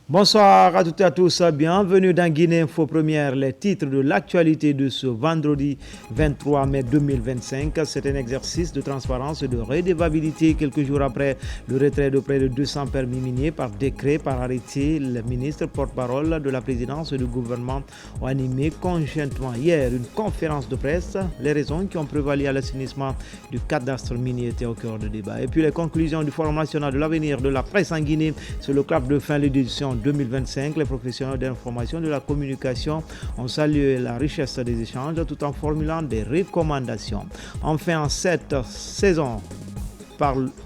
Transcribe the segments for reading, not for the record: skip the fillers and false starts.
Bonsoir à toutes et à tous, bienvenue dans Guinée Info Première, les titres de l'actualité de ce vendredi 23 mai 2025. C'est un exercice de transparence et de redevabilité quelques jours après le retrait de près de 200 permis miniers par décret, par arrêté. Le ministre porte-parole de la présidence et du gouvernement ont animé conjointement hier une conférence de presse. Les raisons qui ont prévalu à l'assainissement du cadastre minier étaient au cœur du débat. Et puis les conclusions du Forum national de l'avenir de la presse en Guinée sur le clap de fin de l'édition 2025, les professionnels de l'information et de la communication ont salué la richesse des échanges tout en formulant des recommandations. Enfin, en cette saison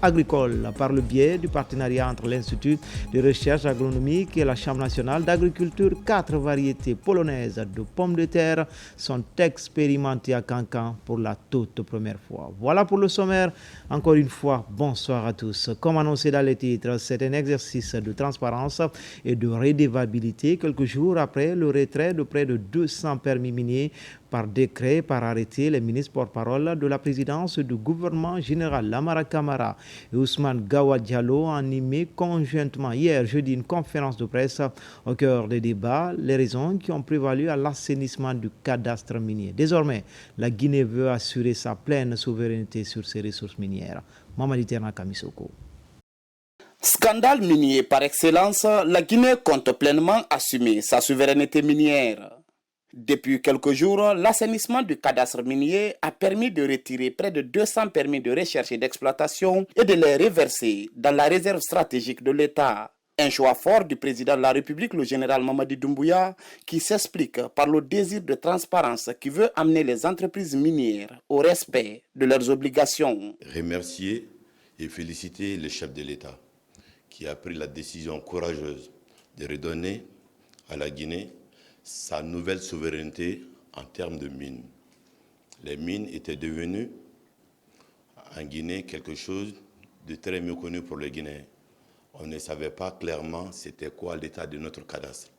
agricole, par le biais du partenariat entre l'Institut de recherche agronomique et la Chambre nationale d'agriculture, 4 variétés polonaises de pommes de terre sont expérimentées à Cancan pour la toute première fois. Voilà pour le sommaire. Encore une fois, bonsoir à tous. Comme annoncé dans les titres, c'est un exercice de transparence et de redevabilité quelques jours après le retrait de près de 200 permis miniers par décret, par arrêté. Les ministres porte-parole de la présidence du gouvernement général Lamara Camara et Ousmane Gawa Diallo ont animé conjointement hier jeudi une conférence de presse au cœur des débats, les raisons qui ont prévalu à l'assainissement du cadastre minier. Désormais, la Guinée veut assurer sa pleine souveraineté sur ses ressources minières. Mamadi Terna Kamisoko. Scandale minier par excellence, la Guinée compte pleinement assumer sa souveraineté minière. Depuis quelques jours, l'assainissement du cadastre minier a permis de retirer près de 200 permis de recherche et d'exploitation et de les reverser dans la réserve stratégique de l'État. Un choix fort du président de la République, le général Mamadi Doumbouya, qui s'explique par le désir de transparence qui veut amener les entreprises minières au respect de leurs obligations. Remercier et féliciter le chef de l'État qui a pris la décision courageuse de redonner à la Guinée sa nouvelle souveraineté en termes de mines. Les mines étaient devenues en Guinée quelque chose de très méconnu pour les Guinéens. On ne savait pas clairement c'était quoi l'état de notre cadastre.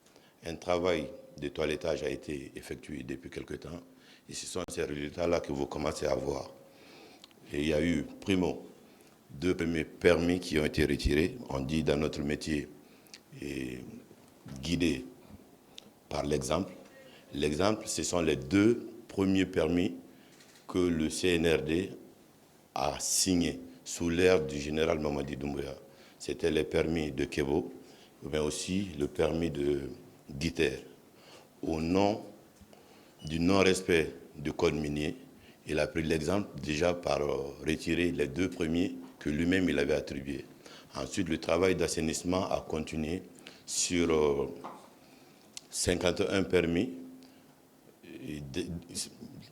Un travail de toilettage a été effectué depuis quelque temps et ce sont ces résultats-là que vous commencez à voir. Et il y a eu, primo, 2 premiers permis qui ont été retirés. On dit dans notre métier, guidé par l'exemple. L'exemple, ce sont les 2 premiers permis que le CNRD a signés sous l'ère du général Mamadi Doumbouya. C'était les permis de Kébo, mais aussi le permis d'ITER. Au nom du non-respect du code minier, il a pris l'exemple déjà par retirer les 2 premiers que lui-même il avait attribués. Ensuite, le travail d'assainissement a continué sur 51 permis.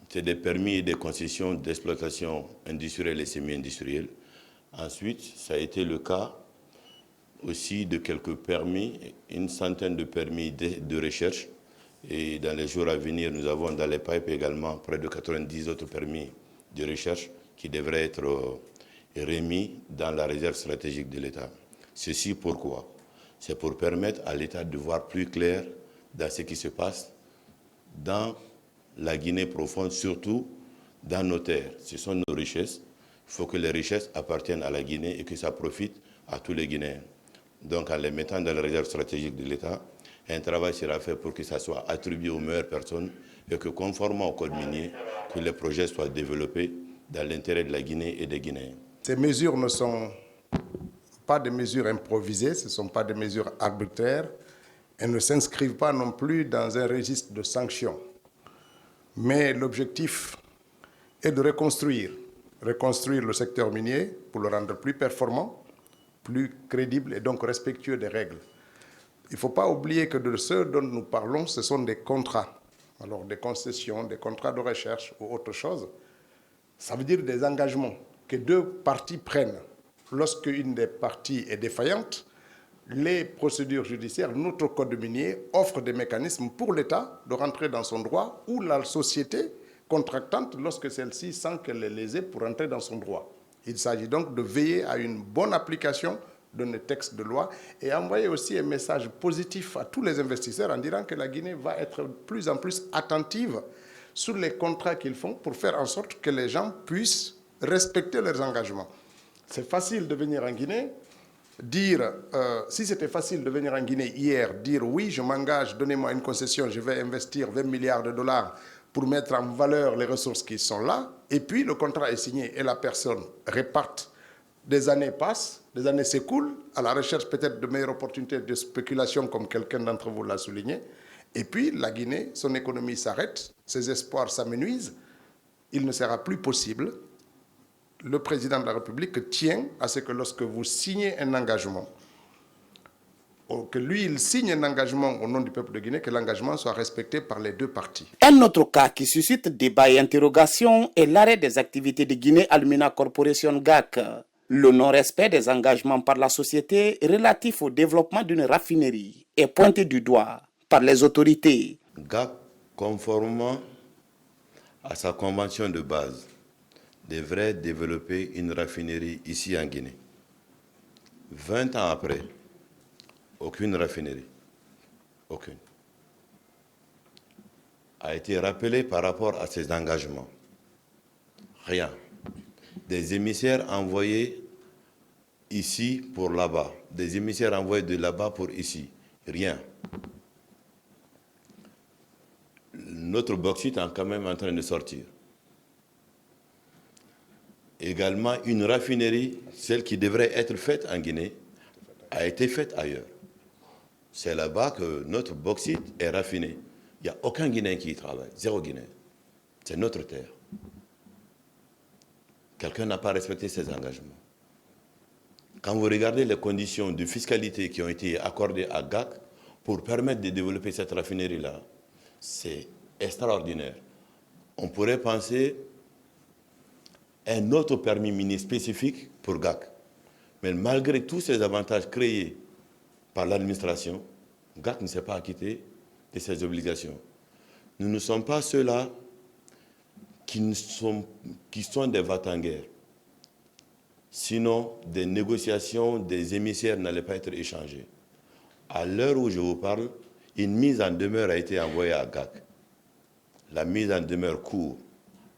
C'est des permis et des concessions d'exploitation industrielle et semi-industrielle. Ensuite, ça a été le cas aussi de quelques permis, une centaine de permis de recherche. Et dans les jours à venir, nous avons dans les pipes également près de 90 autres permis de recherche qui devraient être remis dans la réserve stratégique de l'État. Ceci pourquoi? C'est pour permettre à l'État de voir plus clair dans ce qui se passe dans la Guinée profonde, surtout dans nos terres. Ce sont nos richesses. Il faut que les richesses appartiennent à la Guinée et que ça profite à tous les Guinéens. Donc en les mettant dans la réserve stratégique de l'État, un travail sera fait pour que ça soit attribué aux meilleures personnes et que, conformément au code minier, que les projets soient développés dans l'intérêt de la Guinée et des Guinéens. Ces mesures ne sont pas des mesures improvisées, ce ne sont pas des mesures arbitraires. Elles ne s'inscrivent pas non plus dans un registre de sanctions. Mais l'objectif est de reconstruire le secteur minier pour le rendre plus performant, plus crédible et donc respectueux des règles. Il ne faut pas oublier que de ce dont nous parlons, ce sont des contrats. Alors des concessions, des contrats de recherche ou autre chose. Ça veut dire des engagements que 2 parties prennent. Lorsque une des parties est défaillante, les procédures judiciaires, notre code minier offre des mécanismes pour l'État de rentrer dans son droit ou la société contractante lorsque celle-ci sent qu'elle est lésée pour rentrer dans son droit. Il s'agit donc de veiller à une bonne application de nos textes de loi et envoyer aussi un message positif à tous les investisseurs en disant que la Guinée va être de plus en plus attentive sur les contrats qu'ils font pour faire en sorte que les gens puissent respecter leurs engagements. C'est facile de venir en Guinée, dire, si c'était facile de venir en Guinée hier, dire oui, je m'engage, donnez-moi une concession, je vais investir 20 milliards de dollars pour mettre en valeur les ressources qui sont là, et puis le contrat est signé et la personne réparte, des années passent, des années s'écoulent, à la recherche peut-être de meilleures opportunités de spéculation, comme quelqu'un d'entre vous l'a souligné, et puis la Guinée, son économie s'arrête, ses espoirs s'amenuisent, il ne sera plus possible. Le président de la République tient à ce que lorsque vous signez un engagement, que lui, il signe un engagement au nom du peuple de Guinée, que l'engagement soit respecté par les deux parties. Un autre cas qui suscite débat et interrogation est l'arrêt des activités de Guinée Alumina Corporation GAC. Le non-respect des engagements par la société relatifs au développement d'une raffinerie est pointé du doigt par les autorités. GAC, conformément à sa convention de base, devrait développer une raffinerie ici en Guinée. 20 ans après, aucune raffinerie, aucune, a été rappelée par rapport à ses engagements. Rien. Des émissaires envoyés ici pour là-bas, des émissaires envoyés de là-bas pour ici, rien. Notre bauxite est quand même en train de sortir. Également, une raffinerie, celle qui devrait être faite en Guinée, a été faite ailleurs. C'est là-bas que notre bauxite est raffiné. Il n'y a aucun Guinéen qui y travaille, zéro Guinéen. C'est notre terre. Quelqu'un n'a pas respecté ses engagements. Quand vous regardez les conditions de fiscalité qui ont été accordées à GAC pour permettre de développer cette raffinerie-là, c'est extraordinaire. On pourrait penser un autre permis minier spécifique pour GAC. Mais malgré tous ces avantages créés par l'administration, GAC ne s'est pas acquitté de ses obligations. Nous ne sommes pas ceux-là qui sont des va-t-en-guerre. Sinon, des négociations, des émissaires n'allaient pas être échangés. À l'heure où je vous parle, une mise en demeure a été envoyée à GAC. La mise en demeure court.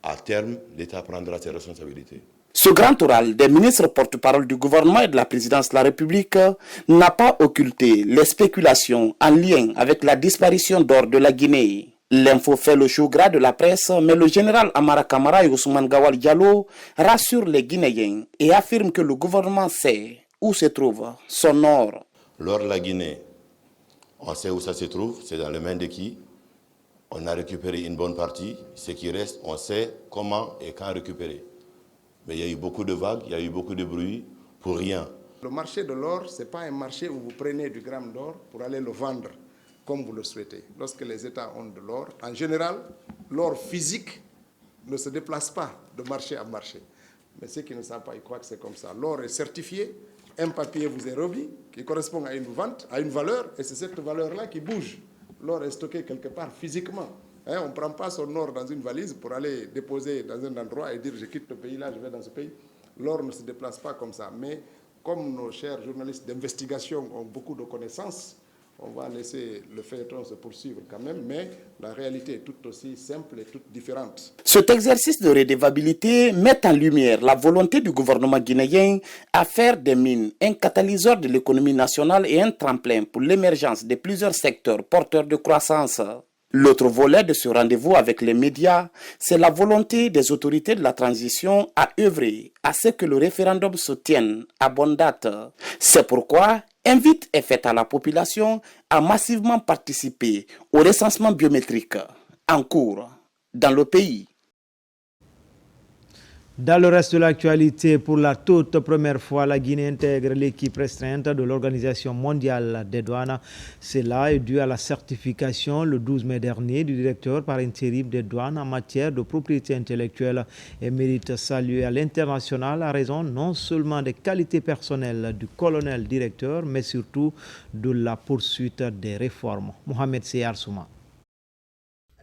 À terme, l'État prendra ses responsabilités. Ce grand oral des ministres porte-parole du gouvernement et de la présidence de la République n'a pas occulté les spéculations en lien avec la disparition d'or de la Guinée. L'info fait le show gras de la presse, mais le général Amara Kamara et Ousmane Gawal Diallo rassurent les Guinéens et affirment que le gouvernement sait où se trouve son or. L'or de la Guinée, on sait où ça se trouve, c'est dans les mains de qui? On a récupéré une bonne partie. Ce qui reste, on sait comment et quand récupérer. Mais il y a eu beaucoup de vagues, il y a eu beaucoup de bruit pour rien. Le marché de l'or, ce n'est pas un marché où vous prenez du gramme d'or pour aller le vendre comme vous le souhaitez. Lorsque les États ont de l'or, en général, l'or physique ne se déplace pas de marché à marché. Mais ceux qui ne savent pas, ils croient que c'est comme ça. L'or est certifié, un papier vous est remis qui correspond à une vente, à une valeur, et c'est cette valeur-là qui bouge. L'or est stocké quelque part physiquement. On ne prend pas son or dans une valise pour aller déposer dans un endroit et dire je quitte le pays là, je vais dans ce pays. L'or ne se déplace pas comme ça. Mais comme nos chers journalistes d'investigation ont beaucoup de connaissances, on va laisser le feuilleton se poursuivre quand même, mais la réalité est tout aussi simple et toute différente. Cet exercice de redevabilité met en lumière la volonté du gouvernement guinéen à faire des mines un catalyseur de l'économie nationale et un tremplin pour l'émergence de plusieurs secteurs porteurs de croissance. L'autre volet de ce rendez-vous avec les médias, c'est la volonté des autorités de la transition à œuvrer à ce que le référendum se tienne à bonne date. C'est pourquoi invite est faite à la population à massivement participer au recensement biométrique en cours dans le pays. Dans le reste de l'actualité, pour la toute première fois, la Guinée intègre l'équipe restreinte de l'Organisation mondiale des douanes. Cela est dû à la certification le 12 mai dernier du directeur par intérim des douanes en matière de propriété intellectuelle et mérite saluer à l'international à raison non seulement des qualités personnelles du colonel directeur, mais surtout de la poursuite des réformes. Mohamed Seyar Souma.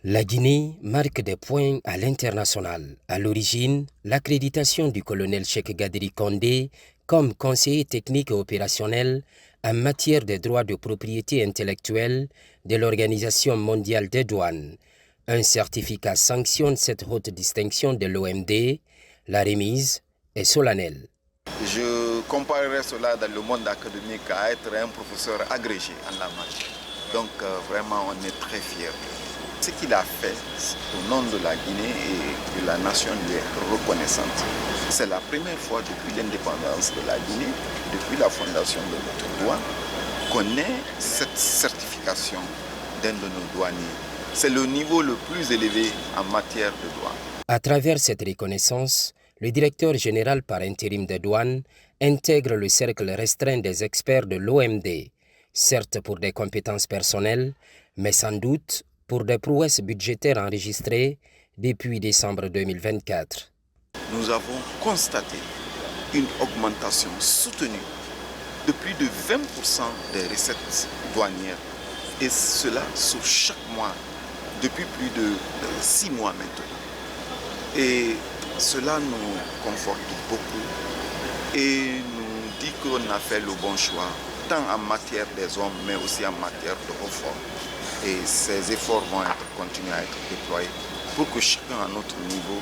La Guinée marque des points à l'international. À l'origine, l'accréditation du colonel Cheikh Gadri Condé comme conseiller technique et opérationnel en matière des droits de propriété intellectuelle de l'Organisation mondiale des douanes. Un certificat sanctionne cette haute distinction de l'OMD. La remise est solennelle. Je comparerais cela dans le monde académique à être un professeur agrégé en la matière. Donc vraiment, on est très fiers. Ce qu'il a fait au nom de la Guinée et de la nation lui est reconnaissante. C'est la première fois depuis l'indépendance de la Guinée, depuis la fondation de notre douane, qu'on ait cette certification d'un de nos douaniers. C'est le niveau le plus élevé en matière de douane. À travers cette reconnaissance, le directeur général par intérim des douanes intègre le cercle restreint des experts de l'OMD, certes pour des compétences personnelles, mais sans doute pour des prouesses budgétaires enregistrées depuis décembre 2024. Nous avons constaté une augmentation soutenue de plus de 20% des recettes douanières, et cela sur chaque mois depuis plus de 6 mois maintenant. Et cela nous conforte beaucoup et nous dit qu'on a fait le bon choix, tant en matière des hommes, mais aussi en matière de réforme. Et ces efforts vont continuer à être déployés pour que chacun à notre niveau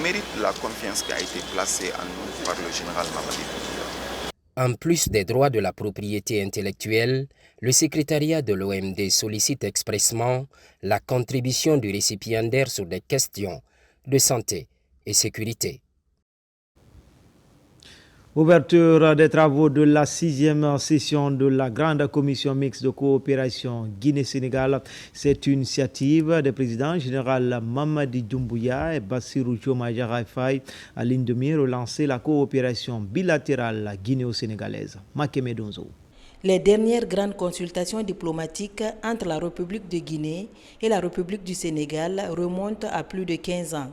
mérite la confiance qui a été placée en nous par le général Mamadi Doumbouya. En plus des droits de la propriété intellectuelle, le secrétariat de l'OMD sollicite expressément la contribution du récipiendaire sur des questions de santé et sécurité. Ouverture des travaux de la 6e session de la Grande Commission mixte de coopération Guinée-Sénégal. C'est une initiative des présidents général Mamadi Doumbouya et Bassirou Diomaye Diakhar Faye à ligne de mire relancer la coopération bilatérale guinéo-sénégalaise. Makeme Donzo. Les dernières grandes consultations diplomatiques entre la République de Guinée et la République du Sénégal remontent à plus de 15 ans.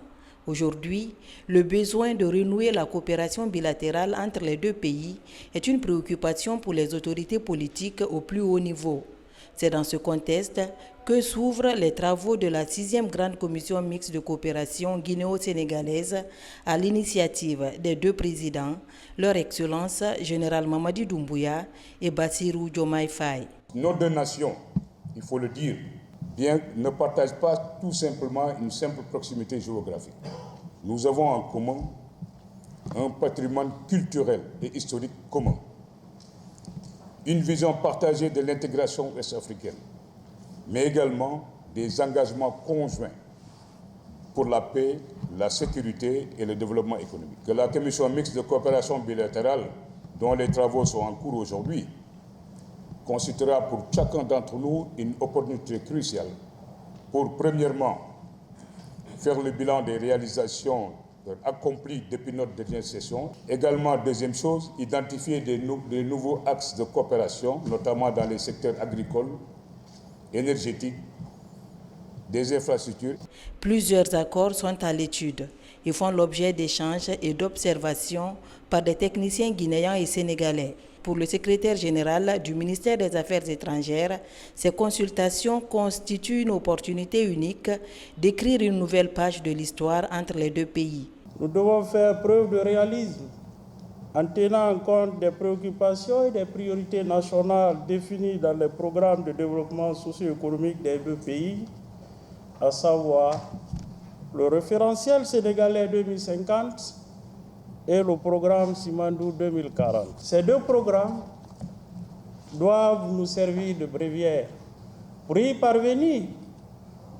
Aujourd'hui, le besoin de renouer la coopération bilatérale entre les deux pays est une préoccupation pour les autorités politiques au plus haut niveau. C'est dans ce contexte que s'ouvrent les travaux de la 6e Grande Commission mixte de coopération guinéo-sénégalaise à l'initiative des deux présidents, leur Excellence Général Mamadi Doumbouya et Bassirou Diomaye Faye. Nos deux nations, il faut le dire, ne partagent pas tout simplement une simple proximité géographique. Nous avons en commun un patrimoine culturel et historique commun, une vision partagée de l'intégration ouest-africaine, mais également des engagements conjoints pour la paix, la sécurité et le développement économique. Que la commission mixte de coopération bilatérale, dont les travaux sont en cours aujourd'hui, constituera pour chacun d'entre nous une opportunité cruciale pour, premièrement, faire le bilan des réalisations accomplies depuis notre dernière session. Également, deuxième chose, identifier des nouveaux axes de coopération, notamment dans les secteurs agricoles, énergétiques, des infrastructures. Plusieurs accords sont à l'étude. Ils font l'objet d'échanges et d'observations par des techniciens guinéens et sénégalais. Pour le secrétaire général du ministère des Affaires étrangères, ces consultations constituent une opportunité unique d'écrire une nouvelle page de l'histoire entre les deux pays. Nous devons faire preuve de réalisme en tenant compte des préoccupations et des priorités nationales définies dans les programmes de développement socio-économique des deux pays, à savoir le référentiel sénégalais 2050 et le programme Simandou 2040. Ces deux programmes doivent nous servir de bréviaire. Pour y parvenir,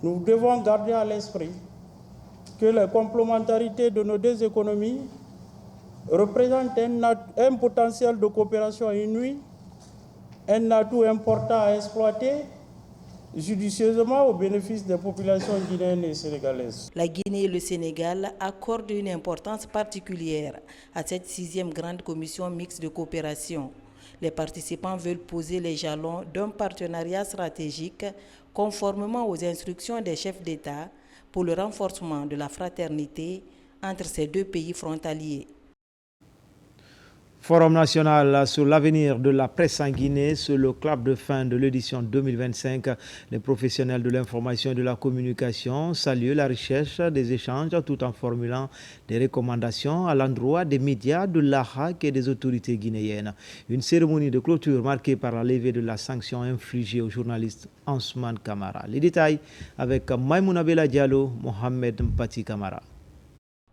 nous devons garder à l'esprit que les complémentarités de nos deux économies représentent un potentiel de coopération inouï, un atout important à exploiter judicieusement au bénéfice des populations guinéennes et sénégalaises. La Guinée et le Sénégal accordent une importance particulière à cette 6e Grande Commission mixte de coopération. Les participants veulent poser les jalons d'un partenariat stratégique conformément aux instructions des chefs d'État pour le renforcement de la fraternité entre ces deux pays frontaliers. Forum national sur l'avenir de la presse en Guinée, c'est le club de fin de l'édition 2025. Les professionnels de l'information et de la communication saluent la recherche des échanges tout en formulant des recommandations à l'endroit des médias, de l'ARAC et des autorités guinéennes. Une cérémonie de clôture marquée par la levée de la sanction infligée au journaliste Ousmane Camara. Les détails avec Maïmouna Bella Diallo, Mohamed Mpati Camara.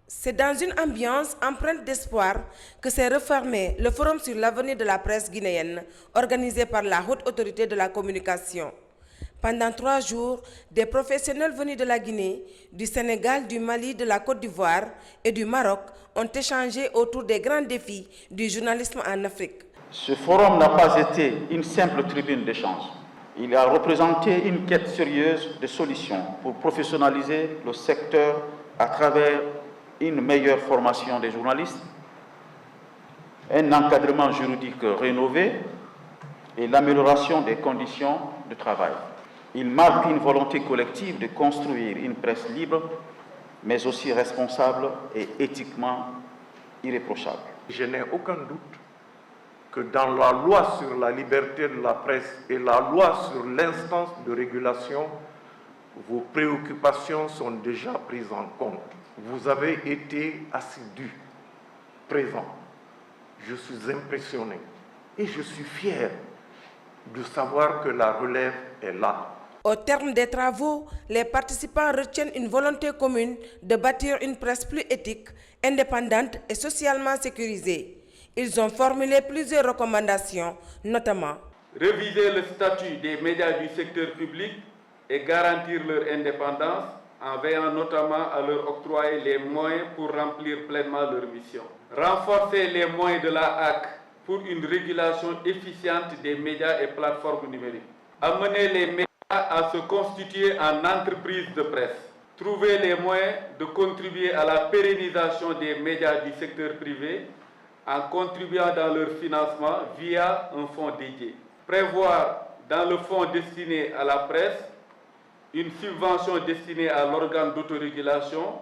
C'est dans une ambiance empreinte d'espoir que s'est refermé le forum sur l'avenir de la presse guinéenne, organisé par la Haute Autorité de la Communication. Pendant 3 jours, des professionnels venus de la Guinée, du Sénégal, du Mali, de la Côte d'Ivoire et du Maroc ont échangé autour des grands défis du journalisme en Afrique. Ce forum n'a pas été une simple tribune d'échange. Il a représenté une quête sérieuse de solutions pour professionnaliser le secteur à travers une meilleure formation des journalistes, un encadrement juridique rénové et l'amélioration des conditions de travail. Il marque une volonté collective de construire une presse libre, mais aussi responsable et éthiquement irréprochable. Je n'ai aucun doute que dans la loi sur la liberté de la presse et la loi sur l'instance de régulation, vos préoccupations sont déjà prises en compte. Vous avez été assidus, présents. Je suis impressionné et je suis fier de savoir que la relève est là. Au terme des travaux, les participants retiennent une volonté commune de bâtir une presse plus éthique, indépendante et socialement sécurisée. Ils ont formulé plusieurs recommandations, notamment réviser le statut des médias du secteur public et garantir leur indépendance en veillant notamment à leur octroyer les moyens pour remplir pleinement leur mission. Renforcer les moyens de la HAC pour une régulation efficiente des médias et plateformes numériques. Amener les médias à se constituer en entreprise de presse. Trouver les moyens de contribuer à la pérennisation des médias du secteur privé en contribuant dans leur financement via un fonds dédié. Prévoir dans le fonds destiné à la presse une subvention destinée à l'organe d'autorégulation,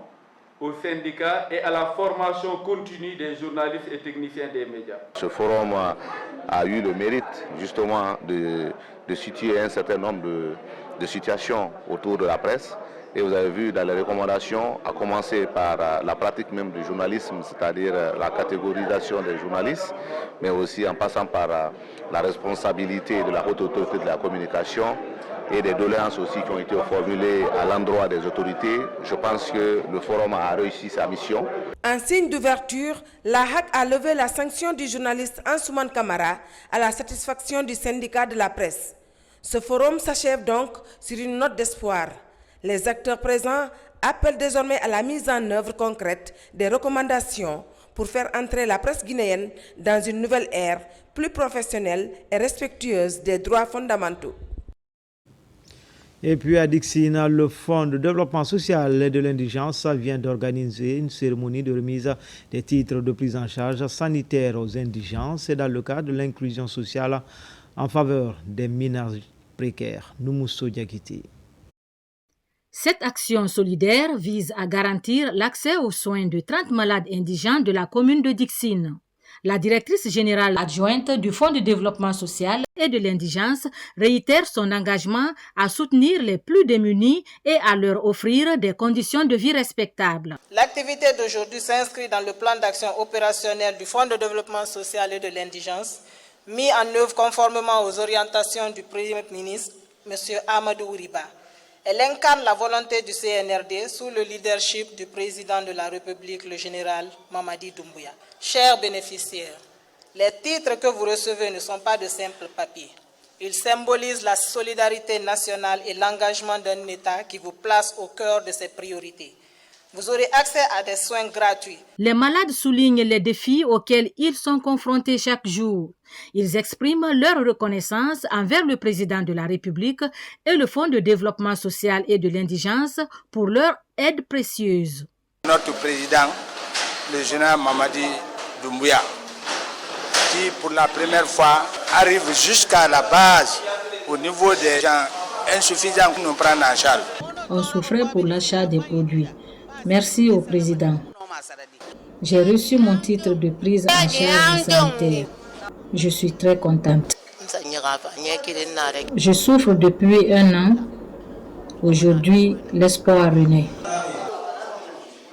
aux syndicats et à la formation continue des journalistes et techniciens des médias. Ce forum a eu le mérite justement de situer un certain nombre de situations autour de la presse. Et vous avez vu dans les recommandations, à commencer par la pratique même du journalisme, c'est-à-dire la catégorisation des journalistes, mais aussi en passant par la responsabilité de la haute autorité de la communication et des doléances aussi qui ont été formulées à l'endroit des autorités. Je pense que le forum a réussi sa mission. En signe d'ouverture, la HAC a levé la sanction du journaliste Ansoumane Camara à la satisfaction du syndicat de la presse. Ce forum s'achève donc sur une note d'espoir. Les acteurs présents appellent désormais à la mise en œuvre concrète des recommandations pour faire entrer la presse guinéenne dans une nouvelle ère plus professionnelle et respectueuse des droits fondamentaux. Et puis à Dixine, le Fonds de développement social et de l'indigence vient d'organiser une cérémonie de remise des titres de prise en charge sanitaire aux indigents. C'est dans le cadre de l'inclusion sociale en faveur des ménages précaires. Noumousso Diakité. Cette action solidaire vise à garantir l'accès aux soins de 30 malades indigents de la commune de Dixine. La directrice générale adjointe du Fonds de développement social et de l'indigence réitère son engagement à soutenir les plus démunis et à leur offrir des conditions de vie respectables. L'activité d'aujourd'hui s'inscrit dans le plan d'action opérationnel du Fonds de développement social et de l'indigence, mis en œuvre conformément aux orientations du Premier ministre, M. Amadou Ouriba. Elle incarne la volonté du CNRD sous le leadership du président de la République, le général Mamadi Doumbouya. Chers bénéficiaires, les titres que vous recevez ne sont pas de simples papiers. Ils symbolisent la solidarité nationale et l'engagement d'un État qui vous place au cœur de ses priorités. Vous aurez accès à des soins gratuits. Les malades soulignent les défis auxquels ils sont confrontés chaque jour. Ils expriment leur reconnaissance envers le président de la République et le Fonds de développement social et de l'indigence pour leur aide précieuse. Notre président, le général Mamadi Doumbouya, qui pour la première fois arrive jusqu'à la base au niveau des gens insuffisants pour nous prendre en charge. On souffrait pour l'achat des produits. Merci au président. J'ai reçu mon titre de prise en charge sanitaire. Je suis très contente. Je souffre depuis 1 an. Aujourd'hui, l'espoir renaît.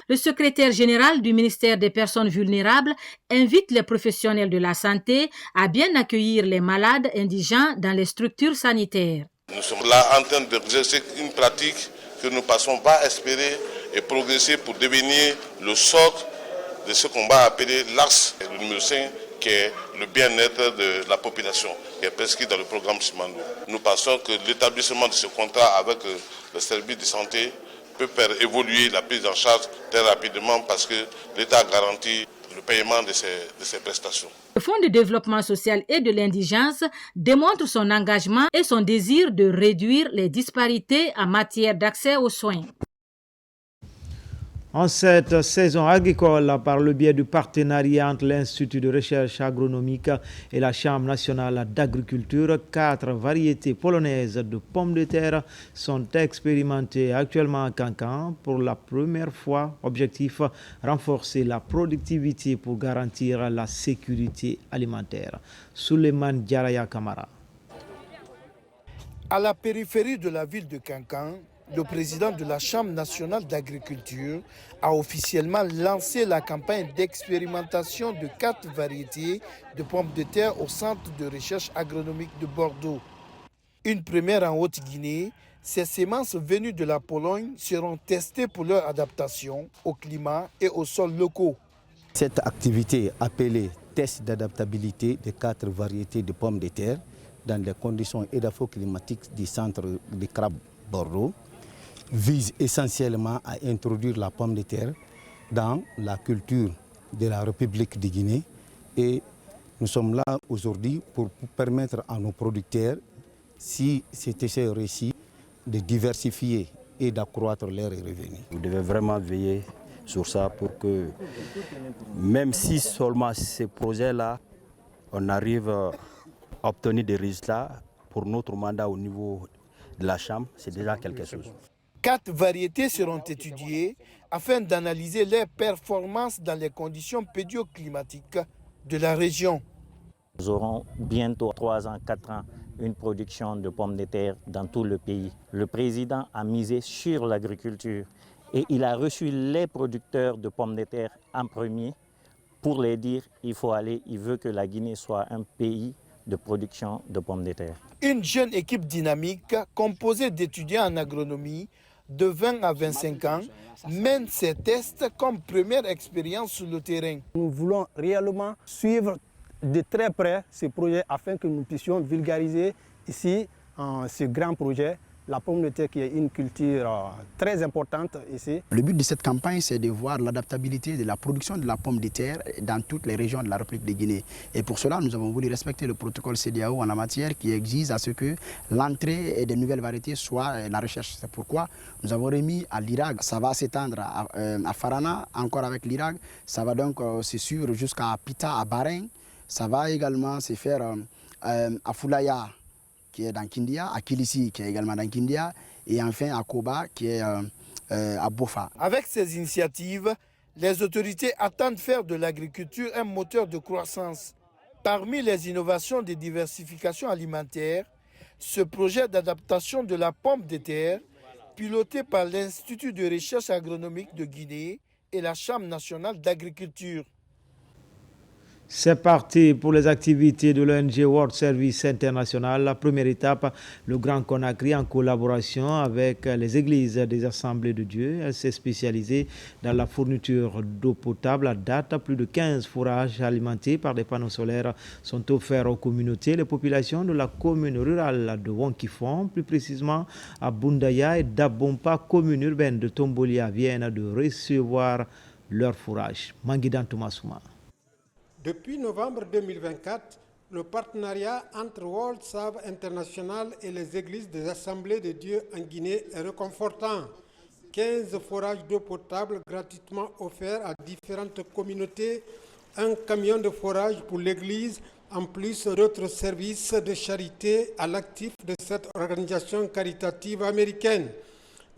Le secrétaire général du ministère des Personnes vulnérables invite les professionnels de la santé à bien accueillir les malades indigents dans les structures sanitaires. Nous sommes là en train d'exercer une pratique que nous ne passons pas à espérer et progresser pour devenir le socle de ce qu'on va appeler l'axe numéro 5, qui est le bien-être de la population, qui est prescrit dans le programme Simandou. Nous pensons que l'établissement de ce contrat avec le service de santé peut faire évoluer la prise en charge très rapidement parce que l'État garantit le paiement de ces prestations. Le Fonds de développement social et de l'indigence démontre son engagement et son désir de réduire les disparités en matière d'accès aux soins. En cette saison agricole, par le biais du partenariat entre l'Institut de recherche agronomique et la Chambre nationale d'agriculture, 4 variétés polonaises de pommes de terre sont expérimentées actuellement à Cancan. Pour la première fois, objectif, renforcer la productivité pour garantir la sécurité alimentaire. Souleymane Diaraya Kamara. À la périphérie de la ville de Cancan, le président de la Chambre nationale d'agriculture a officiellement lancé la campagne d'expérimentation de 4 variétés de pommes de terre au Centre de recherche agronomique de Bordeaux. Une première en Haute-Guinée, ces semences venues de la Pologne seront testées pour leur adaptation au climat et aux sols locaux. Cette activité appelée test d'adaptabilité des 4 variétés de pommes de terre dans les conditions édapho-climatiques du centre de Crabes Bordeaux vise essentiellement à introduire la pomme de terre dans la culture de la République de Guinée. Et nous sommes là aujourd'hui pour permettre à nos producteurs, si c'était ce récit, de diversifier et d'accroître leurs revenus. Vous devez vraiment veiller sur ça pour que, même si seulement ces projets-là, on arrive à obtenir des résultats pour notre mandat au niveau de la Chambre, c'est déjà quelque chose. 4 variétés seront étudiées afin d'analyser leurs performances dans les conditions pédioclimatiques de la région. Nous aurons bientôt 3 ans, 4 ans, une production de pommes de terre dans tout le pays. Le président a misé sur l'agriculture et il a reçu les producteurs de pommes de terre en premier pour les dire il faut aller, il veut que la Guinée soit un pays de production de pommes de terre. Une jeune équipe dynamique composée d'étudiants en agronomie de 20 à 25 ans mène ces tests comme première expérience sur le terrain. Nous voulons réellement suivre de très près ce projet afin que nous puissions vulgariser ici ce grand projet, la pomme de terre qui est une culture très importante ici. Le but de cette campagne, c'est de voir l'adaptabilité de la production de la pomme de terre dans toutes les régions de la République de Guinée. Et pour cela, nous avons voulu respecter le protocole CEDEAO en la matière qui exige à ce que l'entrée des nouvelles variétés soit la recherche. C'est pourquoi nous avons remis à l'IRAG. Ça va s'étendre à Farana, encore avec l'IRAG. Ça va donc se suivre jusqu'à Pita, à Bahreïn. Ça va également se faire à Foulaya, qui est dans Kindia, à Kilissi, qui est également dans Kindia, et enfin à Koba, qui est à Bofa. Avec ces initiatives, les autorités attendent faire de l'agriculture un moteur de croissance. Parmi les innovations de diversification alimentaire, ce projet d'adaptation de la pomme de terre, piloté par l'Institut de recherche agronomique de Guinée et la Chambre nationale d'agriculture. C'est parti pour les activités de l'ONG World Service International. La première étape, le Grand Conakry en collaboration avec les églises des Assemblées de Dieu. Elle s'est spécialisée dans la fourniture d'eau potable. À date, plus de 15 forages alimentés par des panneaux solaires sont offerts aux communautés. Les populations de la commune rurale de Wankifon, plus précisément à Bundaya et d'Abompa, commune urbaine de Tombolia, viennent de recevoir leur fourrage. Manguidan Toumassouma. Depuis novembre 2024, le partenariat entre World Service International et les églises des Assemblées de Dieu en Guinée est réconfortant. 15 forages d'eau potable gratuitement offerts à différentes communautés, un camion de forage pour l'église, en plus d'autres services de charité à l'actif de cette organisation caritative américaine.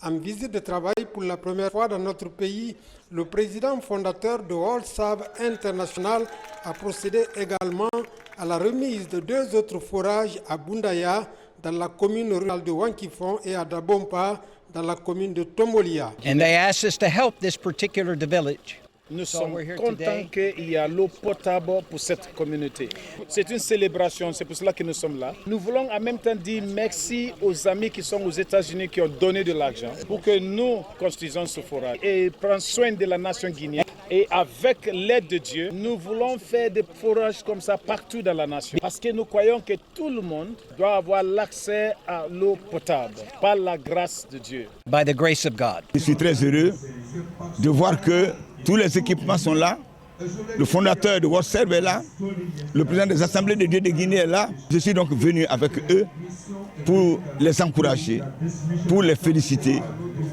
En visite de travail pour la première fois dans notre pays, le président fondateur de World Service International a procédé également à la remise de 2 autres forages à Bundaya, dans la commune rurale de Wankifon, et à Dabompa, dans la commune de Tombolia. And they asked us to help this particular village Nous sommes contents qu'il y a l'eau potable pour cette communauté. C'est une célébration, c'est pour cela que nous sommes là. Nous voulons en même temps dire merci aux amis qui sont aux États-Unis qui ont donné de l'argent pour que nous construisions ce forage et prendre soin de la nation guinéenne. Et avec l'aide de Dieu, nous voulons faire des forages comme ça partout dans la nation. Parce que nous croyons que tout le monde doit avoir l'accès à l'eau potable par la grâce de Dieu. By the grace of God. Je suis très heureux de voir que tous les équipements sont là. Le fondateur de WorldServe est là. Le président des Assemblées de Dieu de Guinée est là. Je suis donc venu avec eux pour les encourager, pour les féliciter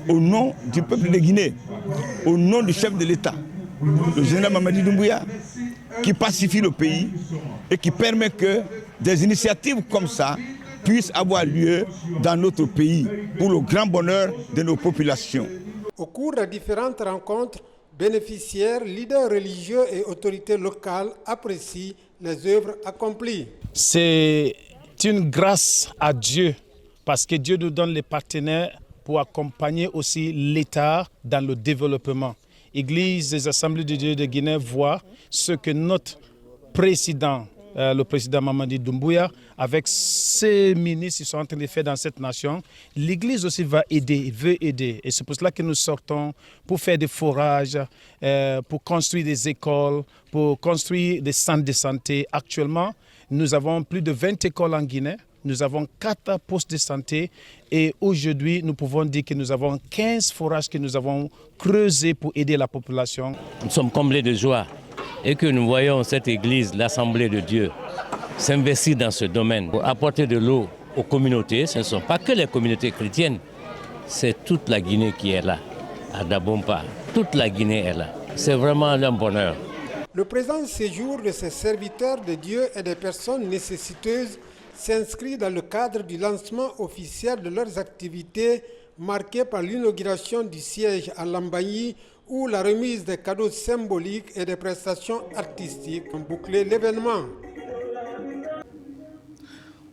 au nom du peuple de Guinée, au nom du chef de l'État, le général Mamadi Doumbouya, qui pacifie le pays et qui permet que des initiatives comme ça puissent avoir lieu dans notre pays pour le grand bonheur de nos populations. Au cours de différentes rencontres, bénéficiaires, leaders religieux et autorités locales apprécient les œuvres accomplies. C'est une grâce à Dieu parce que Dieu nous donne les partenaires pour accompagner aussi l'État dans le développement. Église des Assemblées de Dieu de Guinée voit ce que notre président, le président Mamadi Doumbouya, avec ses ministres, ils sont en train de faire dans cette nation. L'Église aussi va aider, veut aider. Et c'est pour cela que nous sortons pour faire des forages, pour construire des écoles, pour construire des centres de santé. Actuellement, nous avons plus de 20 écoles en Guinée. Nous avons 4 postes de santé et aujourd'hui, nous pouvons dire que nous avons 15 forages que nous avons creusés pour aider la population. Nous sommes comblés de joie et que nous voyons cette église, l'Assemblée de Dieu, s'investir dans ce domaine pour apporter de l'eau aux communautés. Ce ne sont pas que les communautés chrétiennes, c'est toute la Guinée qui est là, à Dabompa. Toute la Guinée est là. C'est vraiment un bonheur. Le présent séjour de ces serviteurs de Dieu et des personnes nécessiteuses s'inscrit dans le cadre du lancement officiel de leurs activités marqué par l'inauguration du siège à Lambaye où la remise des cadeaux symboliques et des prestations artistiques ont bouclé l'événement.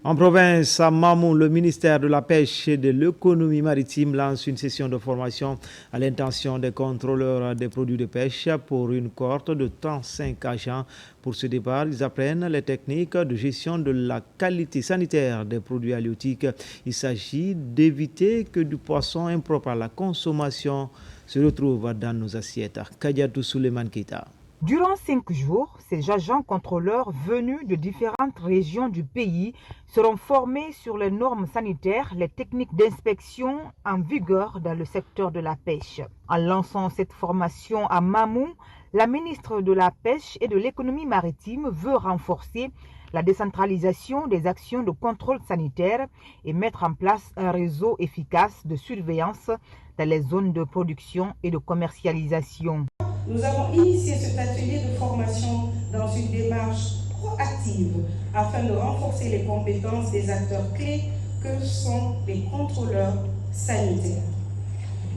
En province, à Mamou, le ministère de la Pêche et de l'Économie maritime lance une session de formation à l'intention des contrôleurs des produits de pêche pour une cohorte de 35 agents. Pour ce départ, ils apprennent les techniques de gestion de la qualité sanitaire des produits halieutiques. Il s'agit d'éviter que du poisson impropre à la consommation se retrouve dans nos assiettes. Kadiatou Souleymane Keita. Durant 5 jours, ces agents contrôleurs venus de différentes régions du pays seront formés sur les normes sanitaires, les techniques d'inspection en vigueur dans le secteur de la pêche. En lançant cette formation à Mamou, la ministre de la Pêche et de l'Économie maritime veut renforcer la décentralisation des actions de contrôle sanitaire et mettre en place un réseau efficace de surveillance dans les zones de production et de commercialisation. Nous avons initié cet atelier de formation dans une démarche proactive afin de renforcer les compétences des acteurs clés que sont les contrôleurs sanitaires.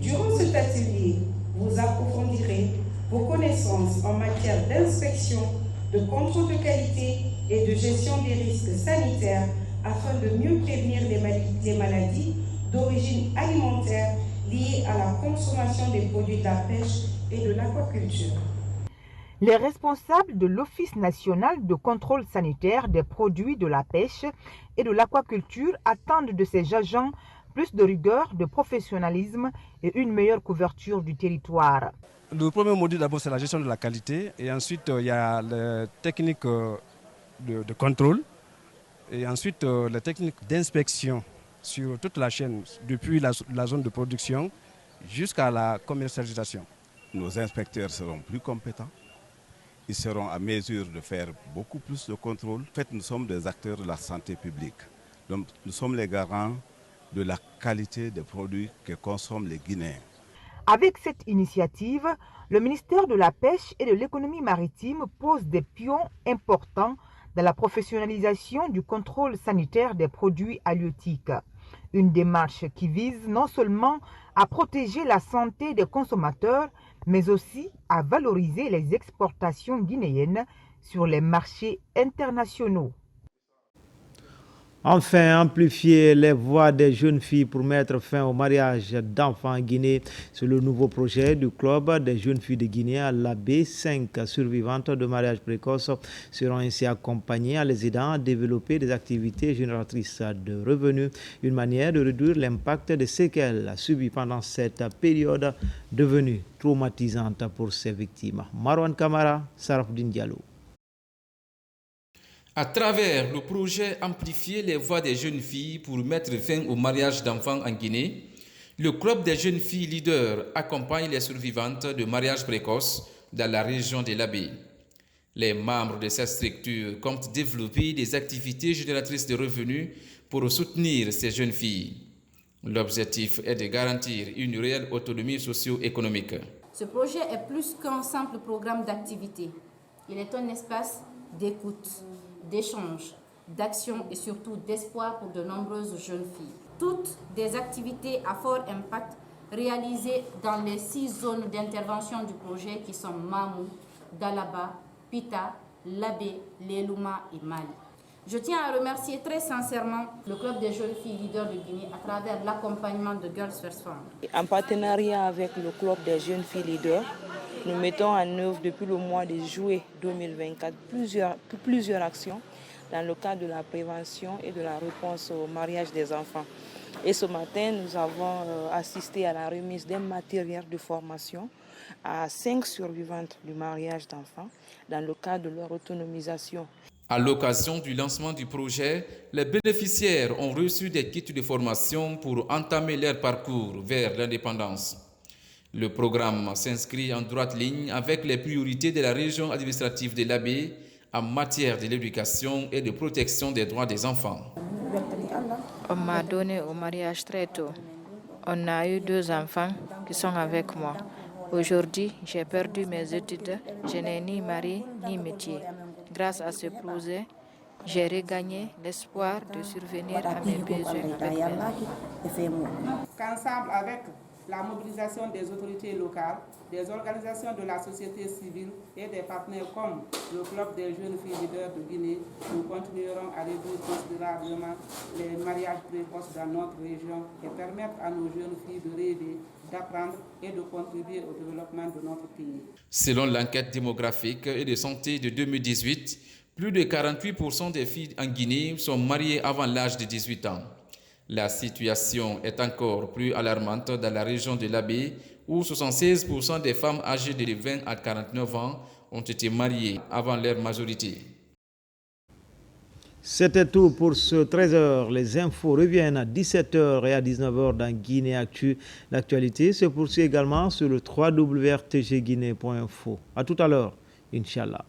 Durant cet atelier, vous approfondirez vos connaissances en matière d'inspection, de contrôle de qualité et de gestion des risques sanitaires afin de mieux prévenir les maladies d'origine alimentaire liées à la consommation des produits de la pêche et de l'aquaculture. Les responsables de l'Office national de contrôle sanitaire des produits de la pêche et de l'aquaculture attendent de ces agents plus de rigueur, de professionnalisme et une meilleure couverture du territoire. Le premier module d'abord c'est la gestion de la qualité et ensuite il y a les techniques de contrôle et ensuite les techniques d'inspection sur toute la chaîne depuis la zone de production jusqu'à la commercialisation. Nos inspecteurs seront plus compétents, ils seront à mesure de faire beaucoup plus de contrôle. En fait, nous sommes des acteurs de la santé publique. Donc, nous sommes les garants de la qualité des produits que consomment les Guinéens. Avec cette initiative, le ministère de la Pêche et de l'Économie maritime pose des pions importants dans la professionnalisation du contrôle sanitaire des produits halieutiques. Une démarche qui vise non seulement à protéger la santé des consommateurs, mais aussi à valoriser les exportations guinéennes sur les marchés internationaux. Enfin, amplifier les voix des jeunes filles pour mettre fin au mariage d'enfants en Guinée. C'est le nouveau projet du club des jeunes filles de Guinée à l'AB. 5 survivantes de mariage précoce seront ainsi accompagnées en les aidant à développer des activités génératrices de revenus. Une manière de réduire l'impact des séquelles subies pendant cette période devenue traumatisante pour ces victimes. Marwan Kamara, Sarafdine Diallo. À travers le projet Amplifier les voix des jeunes filles pour mettre fin au mariage d'enfants en Guinée, le club des jeunes filles leaders accompagne les survivantes de mariage précoce dans la région de l'Abbé. Les membres de cette structure comptent développer des activités génératrices de revenus pour soutenir ces jeunes filles. L'objectif est de garantir une réelle autonomie socio-économique. Ce projet est plus qu'un simple programme d'activité. Il est un espace d'écoute, d'échange, d'action et surtout d'espoir pour de nombreuses jeunes filles. Toutes des activités à fort impact réalisées dans les 6 zones d'intervention du projet qui sont Mamou, Dalaba, Pita, Labé, Lelouma et Mali. Je tiens à remercier très sincèrement le club des jeunes filles leaders de Guinée à travers l'accompagnement de Girls First Fund. En partenariat avec le club des jeunes filles leaders, nous mettons en œuvre depuis le mois de juillet 2024 plusieurs actions dans le cadre de la prévention et de la réponse au mariage des enfants. Et ce matin, nous avons assisté à la remise d'un matériel de formation à 5 survivantes du mariage d'enfants dans le cadre de leur autonomisation. À l'occasion du lancement du projet, les bénéficiaires ont reçu des kits de formation pour entamer leur parcours vers l'indépendance. Le programme s'inscrit en droite ligne avec les priorités de la région administrative de l'Abbé en matière de l'éducation et de protection des droits des enfants. On m'a donné au mariage très tôt. On a eu 2 enfants qui sont avec moi. Aujourd'hui, j'ai perdu mes études. Je n'ai ni mari ni métier. Grâce à ce projet, j'ai regagné l'espoir de survenir à mes besoins Qu'ensemble avec la mobilisation des autorités locales, des organisations de la société civile et des partenaires comme le club des jeunes filles leaders de Guinée, nous continuerons à réduire considérablement les mariages précoces dans notre région et permettre à nos jeunes filles de rêver, d'apprendre et de contribuer au développement de notre pays. Selon l'enquête démographique et de santé de 2018, plus de 48% des filles en Guinée sont mariées avant l'âge de 18 ans. La situation est encore plus alarmante dans la région de l'Abbé, où 76% des femmes âgées de 20 à 49 ans ont été mariées avant leur majorité. C'était tout pour ce 13h. Les infos reviennent à 17h et à 19h dans Guinée Actu. L'actualité se poursuit également sur le www.rtgguinée.info. À tout à l'heure, Inch'Allah.